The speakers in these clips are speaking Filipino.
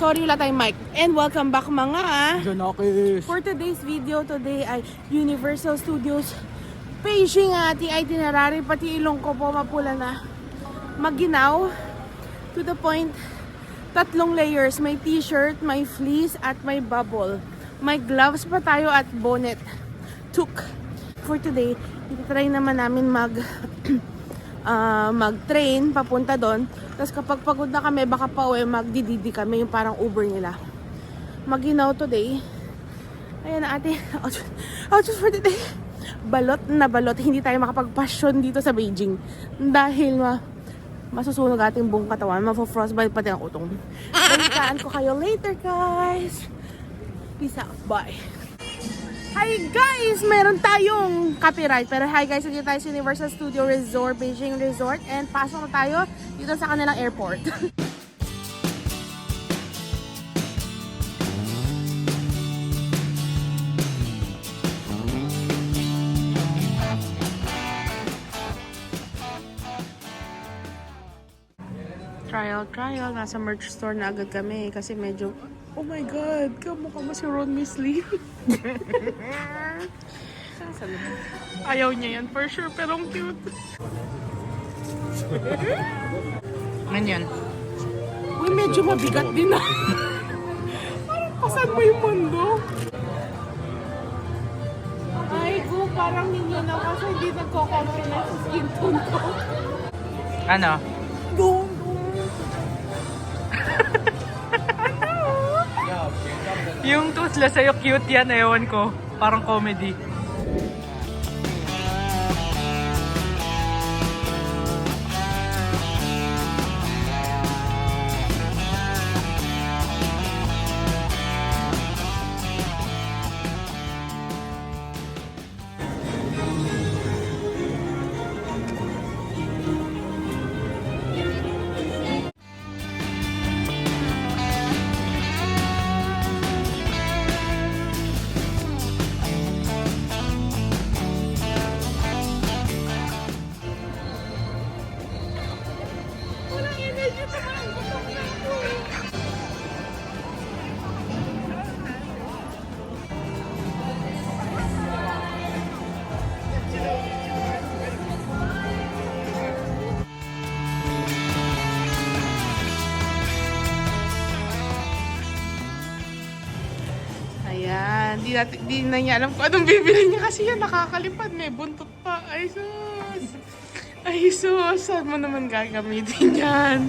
Sorry, wala tayong mic. And welcome back mga Janakis! For today's video, today ay Universal Studios Beijing ating itinerary. Pati ilong ko po mapula na maginaw. To the point, 3 layers. May t-shirt, may fleece, at may bubble. May gloves pa tayo at bonnet. For today, try naman namin mag-train papunta doon. Tapos kapag pagod na kami, baka pa uwi, magdididi kami, yung parang Uber nila. Maginaw today. Ayan na ate, outfit for today. Balot na balot. Hindi tayo makapag-passion dito sa Beijing. Dahil masusunog ating buong katawan. Mafo-frostbite pati ang utong. Balitaan ko kayo later, guys. Peace out. Bye. Hi guys! Meron tayong copyright. Pero hi guys, dito tayo sa Universal Studio Resort, Beijing Resort. And pasok na tayo dito sa kanilang airport. Trial. Nasa merch store na agad kami kasi medyo, oh my god, kamukha mo si Ron Weasley. Ayaw niya yan for sure, pero ang cute. Ano yan? Uy, medyo mabigat din na. Parang pasan mo yung mundo. Ay, parang hindi na kasi hindi nagko-confidence sa skin tone ko. Ano? Doon. Yung toothless sa'yo, cute yan, ewan ko. Parang comedy. Ayan, di na niya alam kung anong bibili niya kasi yan nakakalipad, may buntot pa. Ay sus, saan mo naman gagamitin yan?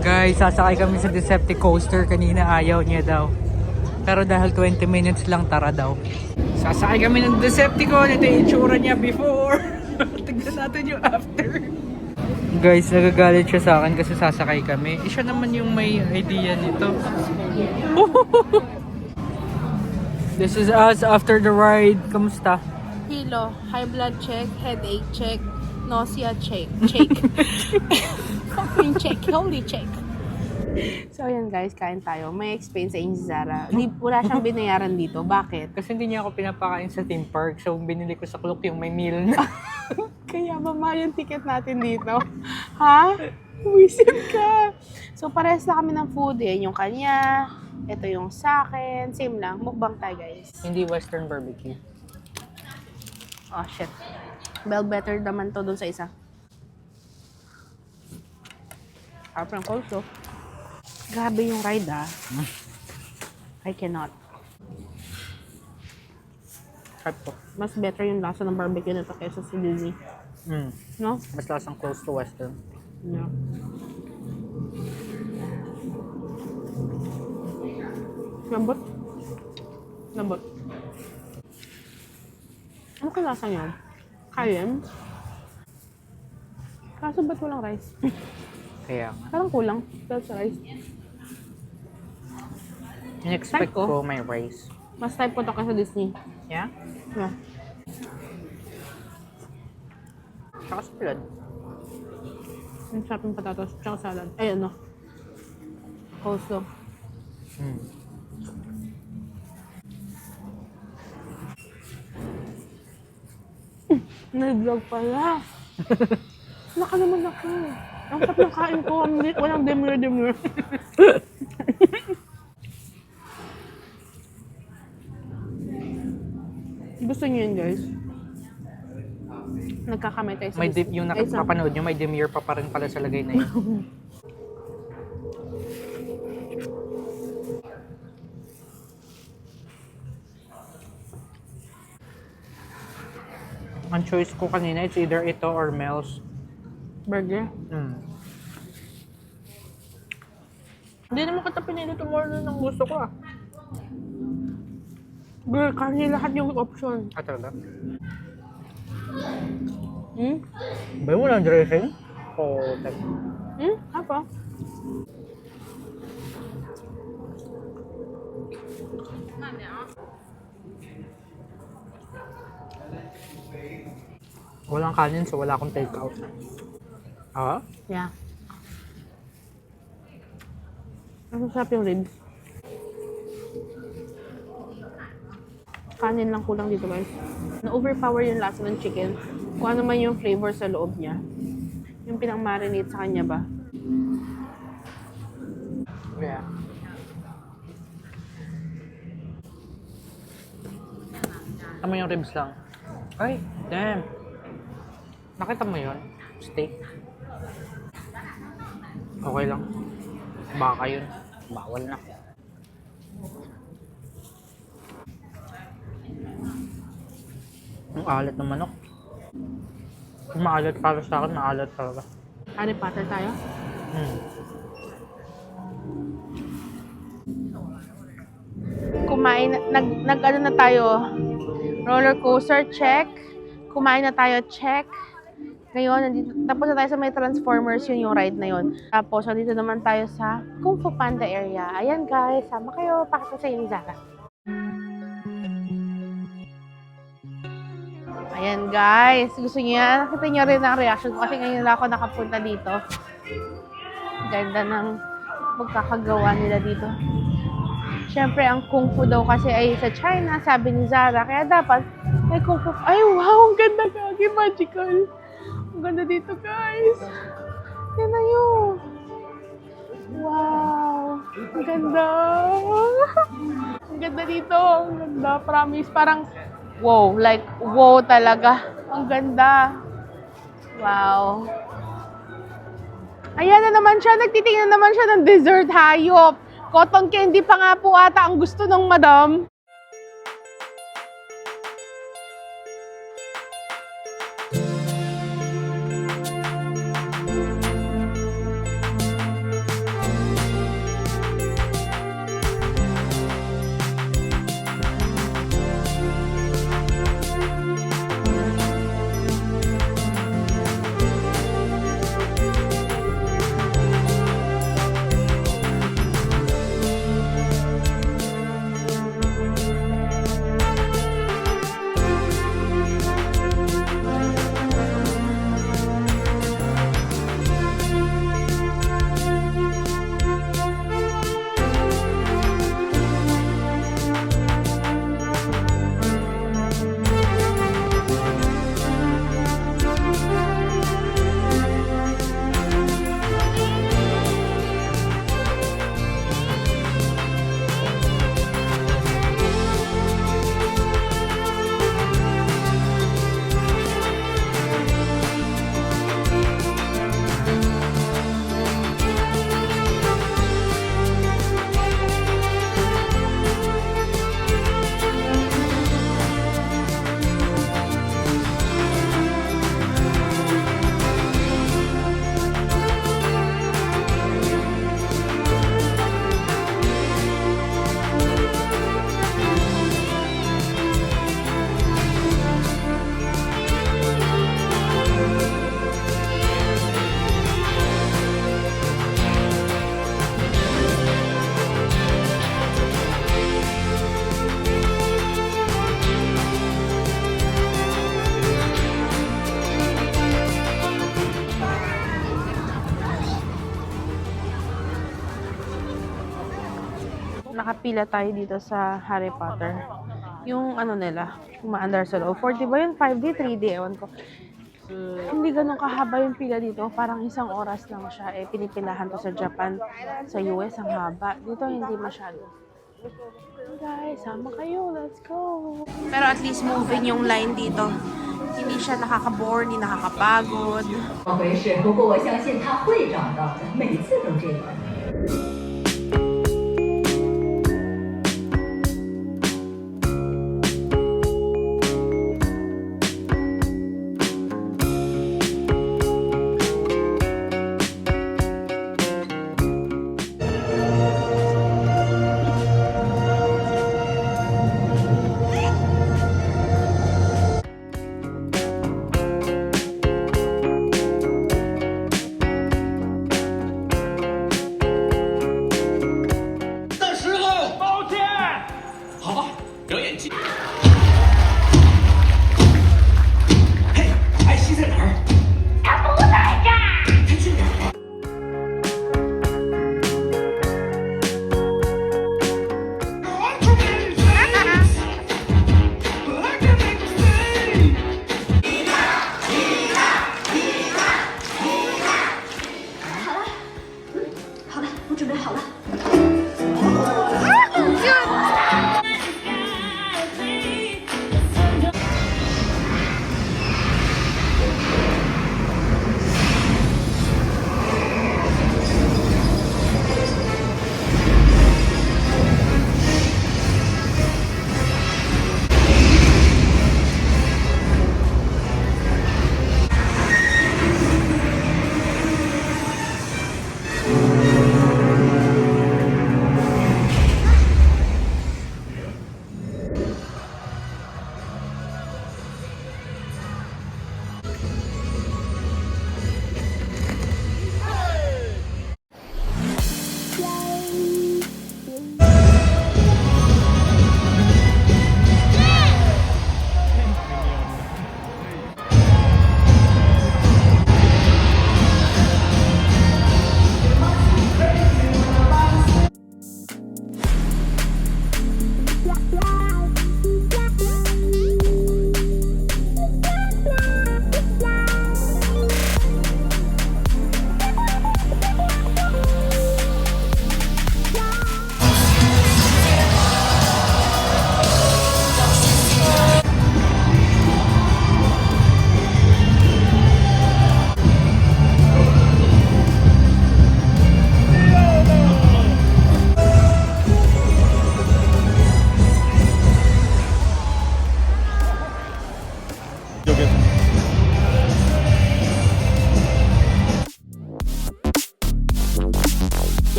Guys, sasakay kami sa Decepticoaster. Kanina ayaw niya daw. Pero dahil 20 minutes lang, tara daw. Sasakay kami ng Decepticon. Ito yung itsura niya before. Tignan natin yung after. Guys, nagagalit siya sa akin kasi sasakay kami. Siya naman yung may idea nito. This is us after the ride. Kamusta? Hilo, high blood check, headache check, nausea check. Coffee check, holy check. So ayan guys, kain tayo. May explain sa inyo si Zara. Wala siyang binayaran dito. Bakit? Kasi hindi niya ako pinapakain sa theme park. So binili ko sa Klook yung may meal na. Kaya ba yung ticket natin dito? Ha? Wisit ka. So parehas na kami ng food. Yan yung kanya. Ito yung sa akin. Same lang. Mukbang tayo guys. Hindi Western barbecue. Oh shit. Well, better naman to dun sa isa. Harap ng cold to. Grabe yung ride I cannot. Harap to. Mas better yung lasa ng barbecue nito kaysa si Disney. No? Mas lasang close to Western. Yeah. Lambot. Ano kaya lasa niya? Cayenne? Kaso ba't walang rice? Kaya nga. Parang kulang. Dahil sa rice. In-expect Type ko. ko may rice. Mas type ko to ka sa Disney. Yeah? Yeah. Tsaka salad. Yung chopping potatoes, tsaka salad. Ay, ano? Coleslaw. Mm. Nag-vlog pala. Naka naman ako. Ang sarap ng kain ko. Walang demure. Gusto niyo yun, guys? Nagkakamay tayo sa May Disney. yung Ay, sa- nakapanood nyo, may demure pa rin pala sa lagay na yun. Ang choice ko kanina, it's either ito or Mel's. Burger. Mm. Hindi naman kita pinili tomorrow ng gusto ko ah. Girl, karne lahat yung option. Ah, talaga? Hmm? Ba mo lang dressing? O, Hmm? Apa? walang kanin so wala akong take out. Ah? Yeah. Ang sarap yung ribs. Kanin lang kulang dito, guys. Na-overpower yung lasa ng chicken. Kung ano man yung flavor sa loob niya. Yung pinang-marinate sa kanya ba? Yeah. Tama yung ribs lang. Ay, damn. Nakita mo yun? Steak. Okay lang. Baka yun. Bawal na. Ang alat ng manok. Kung maalat para sa akin, maalat talaga. Harry Potter tayo? Hmm. Kumain, nag-ano na tayo, roller coaster, check. Kumain na tayo, check. Ngayon, nandito, tapos na tayo sa may Transformers, yun yung ride na yun. Tapos, nandito naman tayo sa Kung Fu Panda area. Ayan guys, sama kayo, pakita sa inyo ni Zara. Ayan guys, gusto niyo yan? Nakita niyo rin ang reaction ko kasi ngayon lang ako nakapunta dito. Ganda ng pagkakagawa nila dito. Siyempre, ang Kung Fu daw kasi ay sa China, sabi ni Zara. Kaya dapat may Kung Fu. Ay, wow! Ang ganda kagi. Magical. Ang ganda dito, guys. Yan na yun. Wow! Ang ganda. Ang ganda dito. Ang ganda. Promise. Parang, wow. Like, wow talaga. Ang ganda. Wow. Ayan na naman siya. Nagtitingnan naman siya ng dessert hayop. Cotton candy pa nga po ata ang gusto ng madam. nakapila tayo dito sa Harry Potter. Yung ano nila, umaandar sa loob. 40 ba yun? 5D, 3D, ewan ko. Hindi ganun kahaba yung pila dito. Parang isang oras lang siya. Eh, pinipilahan to sa Japan. Sa US, ang haba. Dito, hindi masyado. Guys, sama kayo. Let's go. Pero at least moving yung line dito. Hindi siya nakaka-bore, hindi nakakapagod. 回事，不过我相信他会找到的，每次都这样。的时候，抱歉。好吧，表演技。嘿，艾希在哪儿？他不在这儿。他去哪儿了？ 好了，我准备好了。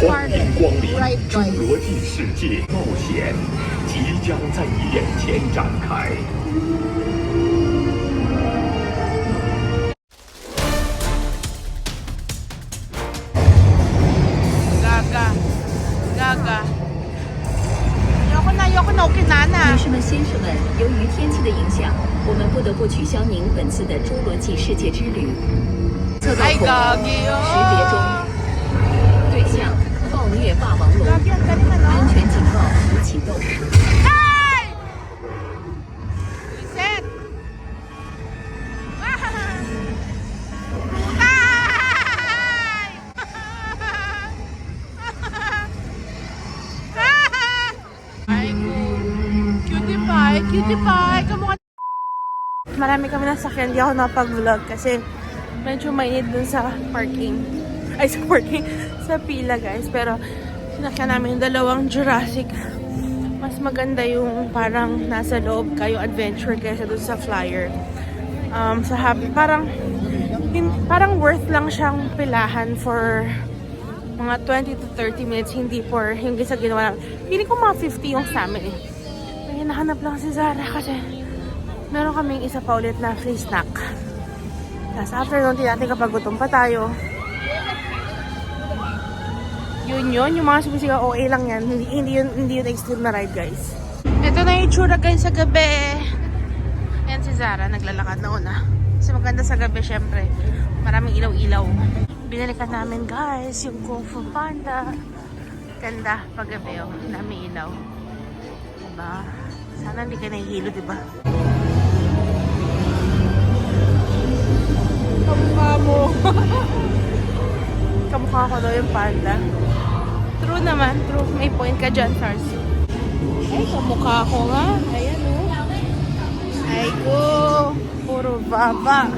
欢迎光临侏罗纪世界冒险，即将在你眼前展开。 Gaga. Gaga. Ayoko na, okay na. 女士们、先生们，由于天气的影响，我们不得不取消您本次的侏罗纪世界之旅。测到哎恐龙，Gagi, oh. 识别中，对象暴虐霸王龙， Gagi, ang galing na, no? 安全警告已启动。 Ay! Reset! Ay! Cutie pie! Cutie pie! Kamukha. Marami kami nasakyan. Hindi ako napag-vlog kasi medyo mainit dun sa parking. ay sa parking, sa pila guys. Pero sinakyan namin yung dalawang Jurassic. Mas maganda yung parang nasa loob kayo adventure kaysa doon sa flyer. Sa Happy, parang worth lang siyang pilahan for mga 20 to 30 minutes, hindi for yung sa ginawa namin. Feeling ko mga 50 yung sa amin eh. May hinahanap lang si Zara kasi meron kaming isa pa ulit na free snack. Tapos after nun, natin kapag gutom pa tayo. Yun, yung mga sumisigaw, OA lang yan. Hindi yun extreme na ride, guys. Ito na yung tsura, guys, sa gabi. Ayan si Zara, naglalakad na una. Kasi maganda sa gabi, syempre. Maraming ilaw-ilaw. Binalikan namin, guys, yung Kung Fu Panda. Ganda pag gabi, oh. Dami ilaw. Diba? Sana hindi ka nahihilo, diba? Kamukha mo. Kamukha ko daw yung panda. True naman, true. May point ka dyan, Sars. Ay, kamukha ko nga. Ayan, oh. Ay, go. Puro baba.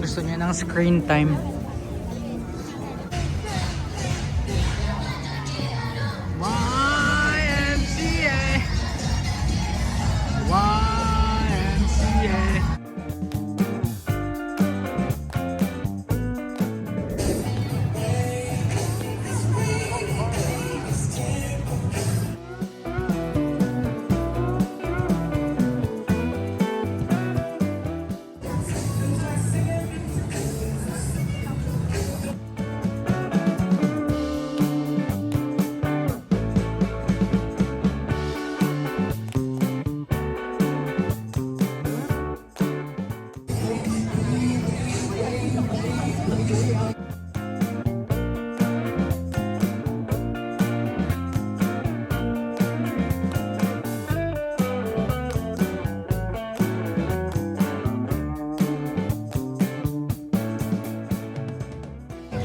Gusto niya ng screen time. YMCA. YMCA.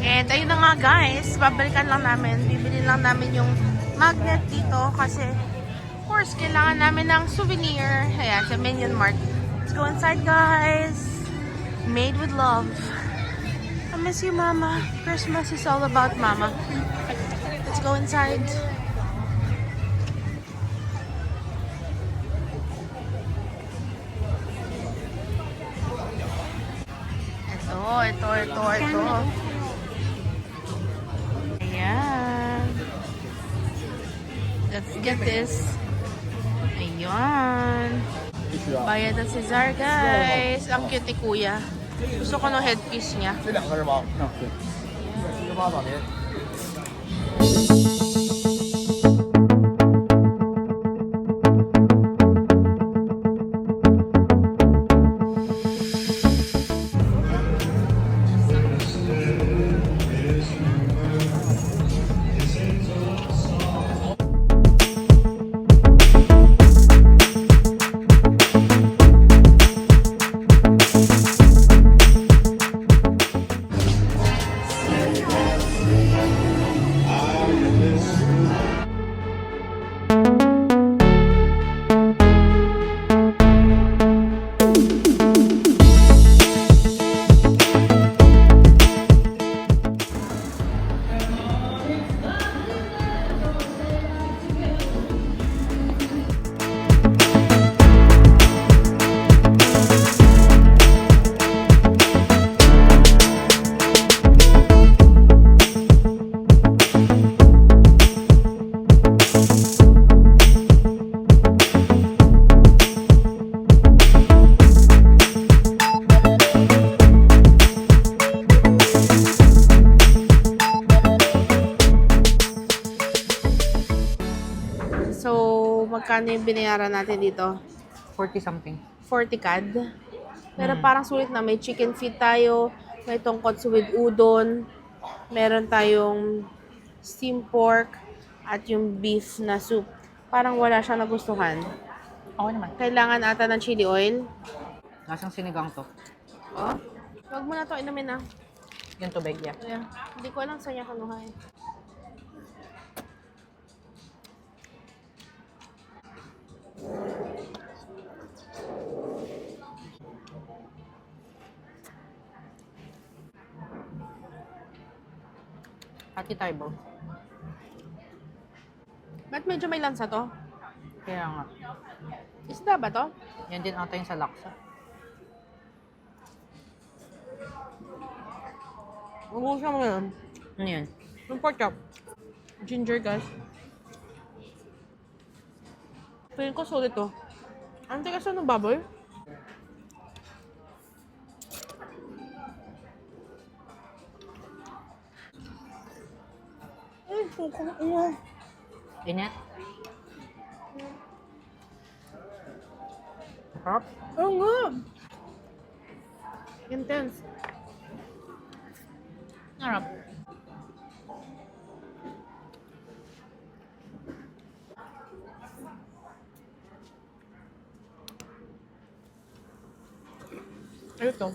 And ayun na nga guys, babalikan lang namin. Bibili lang namin yung magnet dito kasi of course kailangan namin ng souvenir. Ayan, sa Minion Mart. Let's go inside guys. Made with love. I miss you mama. Christmas is all about mama. Let's go inside. Ito. Ayan. Let's get this. Ayan. Bayad na si Zar, guys. Ang cute ni kuya. Gusto ko ng headpiece niya. 这两个是吗？对。一个八咋的？ Ayan magkano yung binayaran natin dito. 40 something. 40 CAD. Pero parang sulit na. May chicken feet tayo, may tonkotsu with udon, meron tayong steamed pork, at yung beef na soup. Parang wala siyang nagustuhan. Okay naman. Kailangan ata ng chili oil. Lasang sinigang to. Oh, wag mo na to inumin na. Yung tubig, yeah. Yeah. Hindi ko alam saan niya kanuha eh. Hati tayo, bro. Ba't medyo may lansa to? Kaya nga. Isda ba to? Yan din ata yung sa laksa. Magugustuhan mo yun. Ano yun? Yung pork chop. Ginger, guys. Feeling ko solid to. Ang tigas ng baboy. Init? Sarap? Oo nga. Intense. Sarap. Ayun to.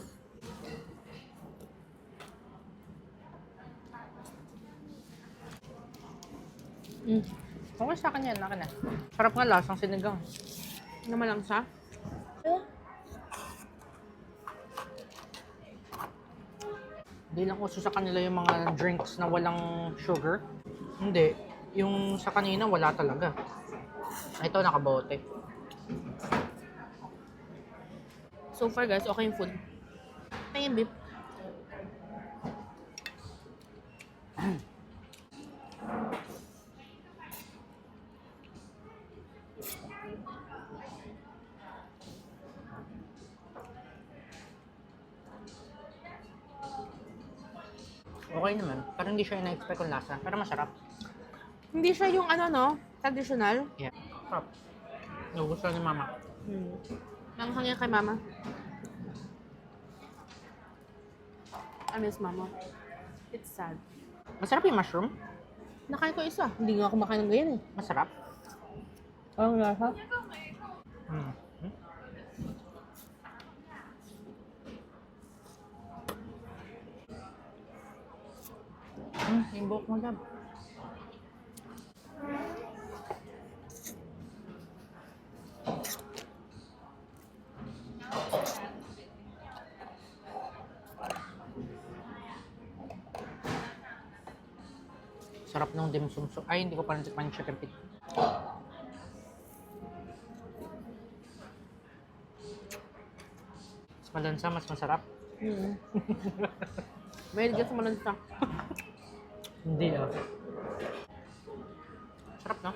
Okay sa akin yan, akin na. Sarap nga lasang sinigang. Naman lang siya. Hindi lang uso sa kanila yung mga drinks na walang sugar. Hindi. Yung sa kanina, wala talaga. Ito, nakabote. So far guys, okay yung food. Ito yung beef. Okay naman. Pero hindi siya yung na-expect kong lasa. Pero masarap. Hindi siya yung ano no, traditional. Yeah. Sarap. Nagugustuhan ni mama. Nanghang yan kay mama. I miss mama. It's sad. Masarap yung mushroom. Nakain ko isa. Hindi nga ako makain ng ganyan eh. Masarap. Ang lasa. Yung buhok mo dyan. Sarap nung dim sum sum. Ay, hindi ko pa natikman yung chicken feet. Mas malansa, mas masarap. Mahilig ka sa malansa. Hindi ah. Sarap, no?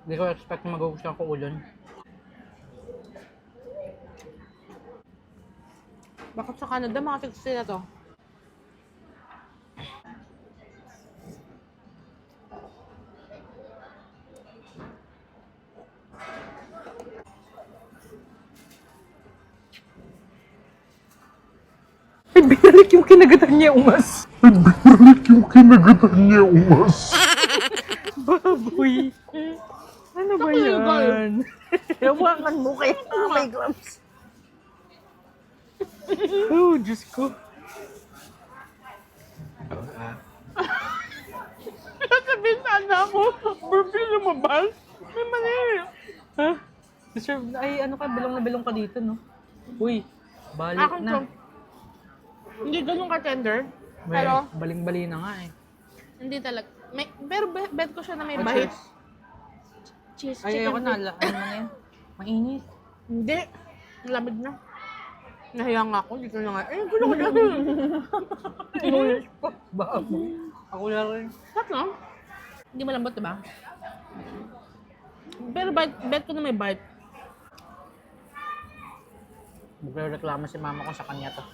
Hindi ko expect na magugustuhan ko ulon. Bakit sa Canada, mga 60 na to? Binalik yung kinagatan niya umas. Baboy. Ano ba yan? Hawakan mo kaya may grams. Oh, Diyos ko. Sabihin sana ako, burpee lumabas. May mali. Ha? Deserve na. Ay, ano ka? Bilong na bilong ka dito, no? Uy, balik Akin na. to. Hindi ganun ka-tender. May, Pero, baling-bali na nga eh. hindi talaga. Pero bet ko siya na may Oh, bahit. cheers. Cheese, Ay, chicken ayoko na. feet. Ano na yan? Mainit. Hindi. Lamig na. Nahiya nga ako. Dito na nga. Eh, gulo ko na. Babo. Ako na rin. Sarap no? Hindi malambot, diba? Pero bet ko na may bite. Magre-reklamo si mama ko sa kanya to.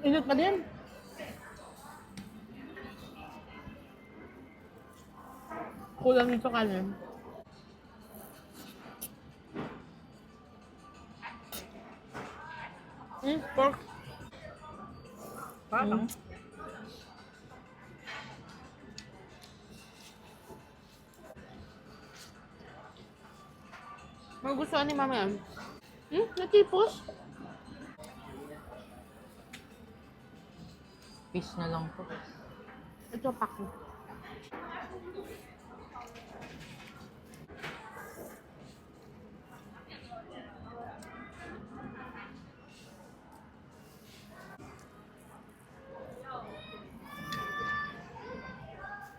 Init pa din. Kulang nito kanin. Pork. Parang. Magustuhan ni mama yan. Natipos. Peace na lang to. Ito pako.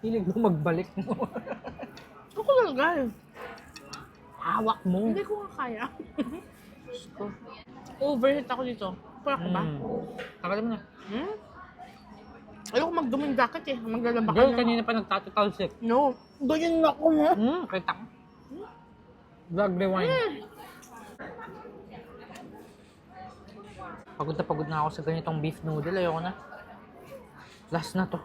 Hilig mo magbalik mo. Ako talaga eh. Hawak mo. Hindi ko nga kaya. Overheat ako dito. Pura ko ba? Tagal mo na. Ayoko magduming jacket eh. Maglalaba ka Girl, na. kanina pa nagtatatalsik. No. Ganyan na ako mo. Kita ko. Vlog rewind. Pagod na ako sa ganitong beef noodle. Ayoko na. Last na to.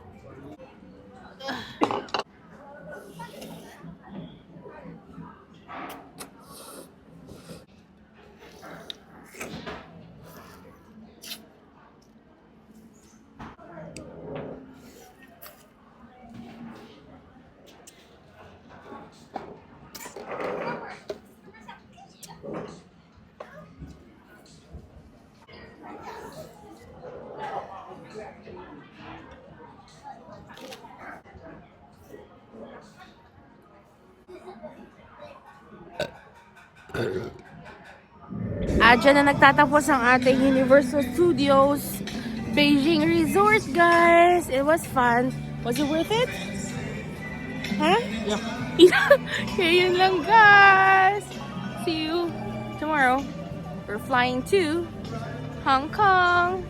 Dyan na nagtatapos ang ating Universal Studios Beijing Resort, guys. It was fun. Was it worth it? Huh? Yeah. Kaya yun lang, guys. See you tomorrow. We're flying to Hong Kong.